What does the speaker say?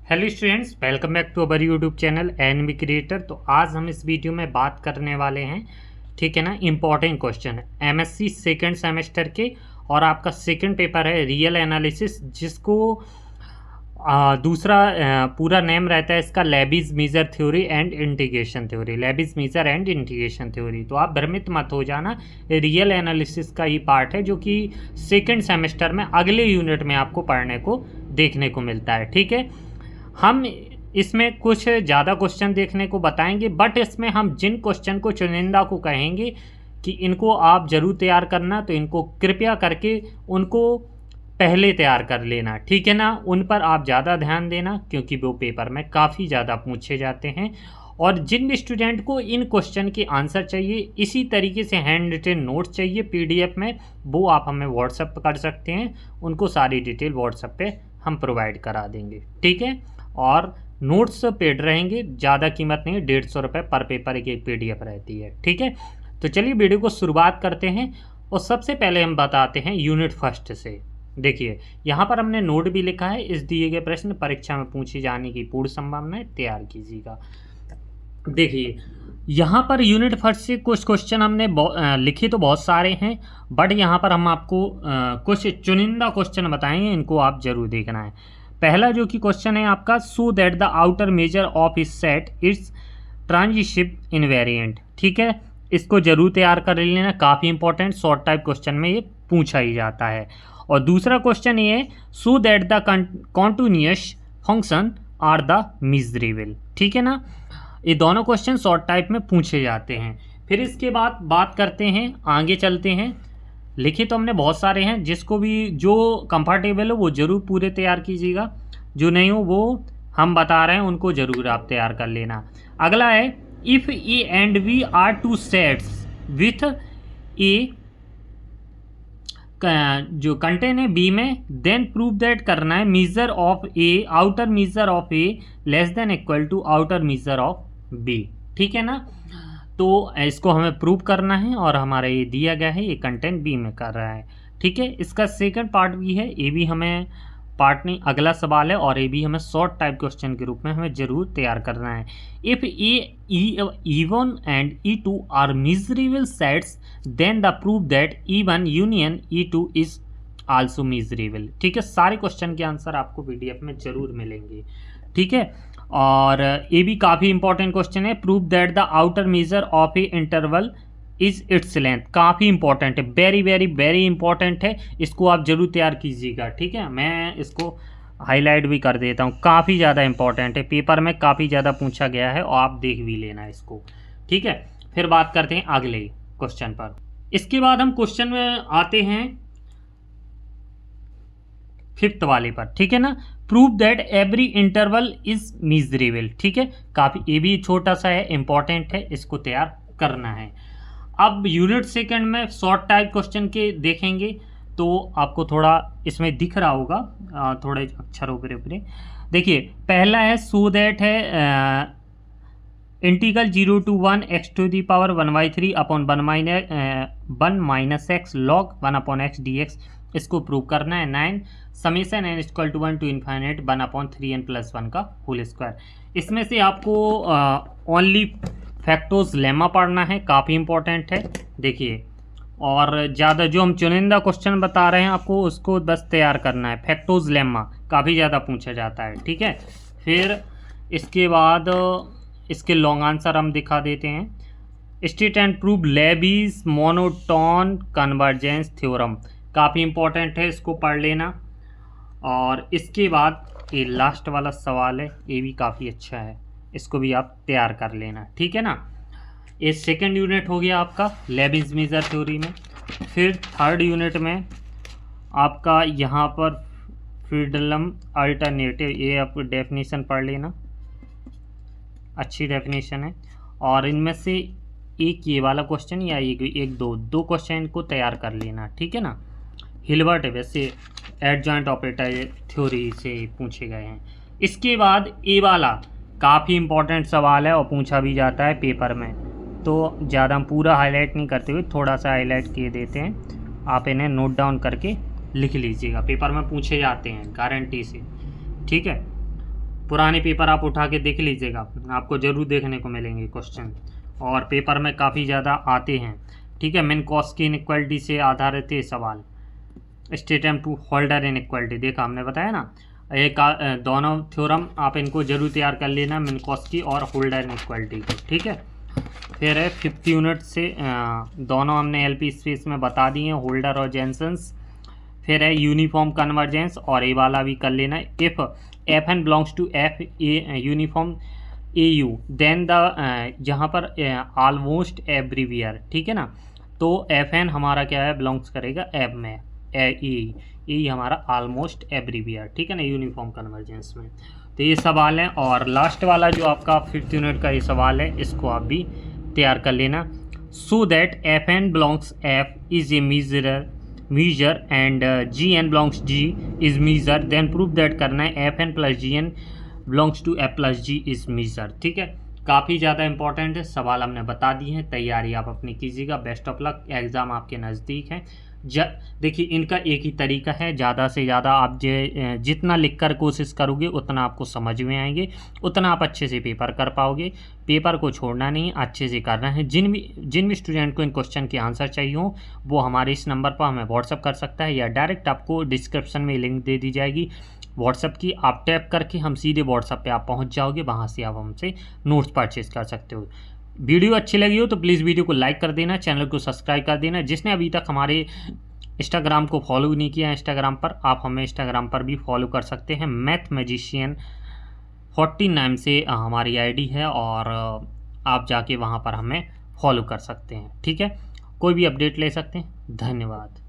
Hello students, welcome back to our YouTube channel NB creator. तो आज हम इस वीडियो में बात करने वाले हैं, ठीक है ना, important question MSc second semester के। और आपका सेकंड पेपर है रियल एनालिसिस, जिसको दूसरा पूरा नेम रहता है इसका Lebesgue measure theory and integration theory. Lebesgue measure and integration theory. तो आप भ्रमित मत हो जाना, रियल एनालिसिस का ही पार्ट है जो कि सेकंड सेमेस्टर में अगले यूनिट में आपको पढ़ने को देखने को मिलता है। ठीक है, हम इसमें कुछ ज़्यादा क्वेश्चन देखने को बताएंगे, बट इसमें हम जिन क्वेश्चन को चुनिंदा को कहेंगे कि इनको आप ज़रूर तैयार करना, तो इनको कृपया करके उनको पहले तैयार कर लेना, ठीक है ना। उन पर आप ज़्यादा ध्यान देना क्योंकि वो पेपर में काफ़ी ज़्यादा पूछे जाते हैं। और जिन भी स्टूडेंट को इन क्वेश्चन के आंसर चाहिए, इसी तरीके से हैंड रिटन नोट्स चाहिए पीडीएफ में, वो आप हमें व्हाट्सएप कर सकते हैं। उनको सारी डिटेल व्हाट्सएप पे हम प्रोवाइड करा देंगे, ठीक है। और नोट्स पेड रहेंगे, ज़्यादा कीमत नहीं, 150 रुपये पर पेपर की पीडीएफ रहती है, ठीक है। तो चलिए वीडियो को शुरुआत करते हैं। और सबसे पहले हम बताते हैं यूनिट फर्स्ट से। देखिए, यहाँ पर हमने नोट भी लिखा है, इस दिए गए प्रश्न परीक्षा में पूछे जाने की पूर्ण संभावना तैयार कीजिएगा। देखिए, यहाँ पर यूनिट फर्स्ट से कुछ क्वेश्चन हमने लिखे तो बहुत सारे हैं, बट यहाँ पर हम आपको कुछ चुनिंदा क्वेश्चन बताएंगे, इनको आप जरूर देखना है। पहला जो कि क्वेश्चन है आपका, सो that the outer measure of इस सेट इट्स ट्रांजिटिव इनवेरिएंट। ठीक है, इसको जरूर तैयार कर लेना, काफ़ी इंपॉर्टेंट शॉर्ट टाइप क्वेश्चन में ये पूछा ही जाता है। और दूसरा क्वेश्चन ये है, so that the continuous function are the measurable. ठीक है ना, ये दोनों क्वेश्चन शॉर्ट टाइप में पूछे जाते हैं। फिर इसके बाद बात करते हैं, आगे चलते हैं। लिखे तो हमने बहुत सारे हैं, जिसको भी जो कंफर्टेबल हो वो ज़रूर पूरे तैयार कीजिएगा, जो नहीं हो वो हम बता रहे हैं उनको ज़रूर आप तैयार कर लेना। अगला है, if A and B are two sets with A जो कंटेन है बी में, देन प्रूव दैट करना है measure of A, outer measure of A less than equal to outer measure of B. ठीक है ना, तो इसको हमें प्रूव करना है और हमारा ये दिया गया है, ये कंटेंट बी में कर रहा है। ठीक है, इसका सेकंड पार्ट भी है, ये भी हमें पार्ट नहीं अगला सवाल है, और ये भी हमें शॉर्ट टाइप क्वेश्चन के रूप में हमें जरूर तैयार करना है। If E1 and E2 are measurable sets, then the prove that E1 union E2 is also measurable. ठीक है, सारे क्वेश्चन के आंसर आपको पीडीएफ में जरूर मिलेंगे, ठीक है। और ये भी काफ़ी इंपॉर्टेंट क्वेश्चन है, prove that the outer measure of A interval is its length. काफ़ी इंपॉर्टेंट है, वेरी वेरी वेरी इंपॉर्टेंट है, इसको आप जरूर तैयार कीजिएगा। ठीक है, मैं इसको हाईलाइट भी कर देता हूँ, काफ़ी ज़्यादा इंपॉर्टेंट है, पेपर में काफ़ी ज़्यादा पूछा गया है और आप देख भी लेना इसको, ठीक है। फिर बात करते हैं अगले क्वेश्चन पर। इसके बाद हम क्वेश्चन में आते हैं फिफ्थ वाले पर, ठीक है ना। Prove that every interval is miserable. ठीक है, काफ़ी ये भी छोटा सा है, इंपॉर्टेंट है, इसको तैयार करना है। अब यूनिट सेकंड में शॉर्ट टाइप क्वेश्चन के देखेंगे, तो आपको थोड़ा इसमें दिख रहा होगा, थोड़े अक्षर ऊपरे ऊपरे। देखिए, पहला है, सो दैट है integral 0 to 1 x to the power 1/3 upon 1 minus x log 1 upon x dx। इसको प्रूव करना है। 9 summation n equal to 1 to infinite 1/3n+1 का होल स्क्वायर। इसमें से आपको ओनली फैक्टर्स लेमा पढ़ना है, काफ़ी इंपॉर्टेंट है। देखिए, और ज़्यादा जो हम चुनिंदा क्वेश्चन बता रहे हैं आपको, उसको बस तैयार करना है। फैक्टर्स लेमा काफ़ी ज़्यादा पूछा जाता है, ठीक है। फिर इसके बाद इसके लॉन्ग आंसर हम दिखा देते हैं। State and prove Lebesgue monotone convergence theorem, काफ़ी इंपॉर्टेंट है, इसको पढ़ लेना। और इसके बाद ये लास्ट वाला सवाल है, ये भी काफ़ी अच्छा है, इसको भी आप तैयार कर लेना, ठीक है ना। ये सेकंड यूनिट हो गया आपका लेबिज मीजर थ्योरी में। फिर थर्ड यूनिट में आपका यहाँ पर फ्रीडलम अल्टरनेटिव, ये आप डेफिनेशन पढ़ लेना, अच्छी डेफिनेशन है। और इनमें से एक ये वाला क्वेश्चन या एक दो क्वेश्चन को तैयार कर लेना, ठीक है ना। हिल्बर्ट है, वैसे एडजॉइंट ऑपरेटर थ्योरी से पूछे गए हैं। इसके बाद ए वाला काफ़ी इंपॉर्टेंट सवाल है और पूछा भी जाता है पेपर में, तो ज़्यादा हम पूरा हाईलाइट नहीं करते हुए थोड़ा सा हाईलाइट किए देते हैं, आप इन्हें नोट डाउन करके लिख लीजिएगा, पेपर में पूछे जाते हैं गारंटी से, ठीक है। पुराने पेपर आप उठा के देख लीजिएगा, आपको ज़रूर देखने को मिलेंगे क्वेश्चन, और पेपर में काफ़ी ज़्यादा आते हैं। ठीक है, मिन्कोस्की इनइक्वालिटी से आधारित है सवाल, स्टेटम टू होल्डर इनइक्वालिटी देखा हमने, बताया ना। एक दोनों थ्योरम आप इनको जरूर तैयार कर लेना, मिन्कोस्की और होल्डर इनइक्वालिटी को। ठीक है, फिर है 5th यूनिट से दोनों हमने एलपी स्पेस में बता दिए, होल्डर और जेनसन्स। फिर है यूनिफॉर्म कन्वर्जेंस, और ये वाला भी कर लेना, if f n belongs to f a uniform a u then the, जहाँ पर ऑलमोस्ट एवरीवेयर, ठीक है ना, तो एफ एन हमारा क्या है, बिलोंग्स करेगा एफ में, ए हमारा ऑलमोस्ट एवरीवेयर, ठीक है ना, यूनिफॉर्म कन्वर्जेंस में। तो ये सवाल है, और लास्ट वाला जो आपका 5th यूनिट का ये सवाल है, इसको आप भी तैयार कर लेना। So that f n belongs f is a measure and g n belongs g is measure, then prove that करना है f n plus g n belongs to f plus g is measure. ठीक है, काफ़ी ज़्यादा important है, सवाल हमने बता दिए हैं, तैयारी आप अपनी कीजिएगा। बेस्ट ऑफ लक, एग्ज़ाम आपके नज़दीक है। देखिए इनका एक ही तरीका है, ज़्यादा से ज़्यादा आप जितना लिखकर कोशिश करोगे उतना आपको समझ में आएंगे, उतना आप अच्छे से पेपर कर पाओगे। पेपर को छोड़ना नहीं, अच्छे से करना है। जिन भी स्टूडेंट को इन क्वेश्चन के आंसर चाहिए हो, वो हमारे इस नंबर पर हमें व्हाट्सअप कर सकता है, या डायरेक्ट आपको डिस्क्रिप्शन में लिंक दे दी जाएगी व्हाट्सअप की, आप टैप करके हम सीधे व्हाट्सअप पे आप पहुंच जाओगे, वहाँ से आप हमसे नोट्स परचेज कर सकते हो। वीडियो अच्छी लगी हो तो प्लीज़ वीडियो को लाइक कर देना, चैनल को सब्सक्राइब कर देना। जिसने अभी तक हमारे इंस्टाग्राम को फॉलो नहीं किया, इंस्टाग्राम पर आप हमें इंस्टाग्राम पर भी फॉलो कर सकते हैं, मैथ मैजिशियन 14 नाम से हमारी आईडी है, और आप जाके वहाँ पर हमें फॉलो कर सकते हैं। ठीक है, कोई भी अपडेट ले सकते हैं। धन्यवाद।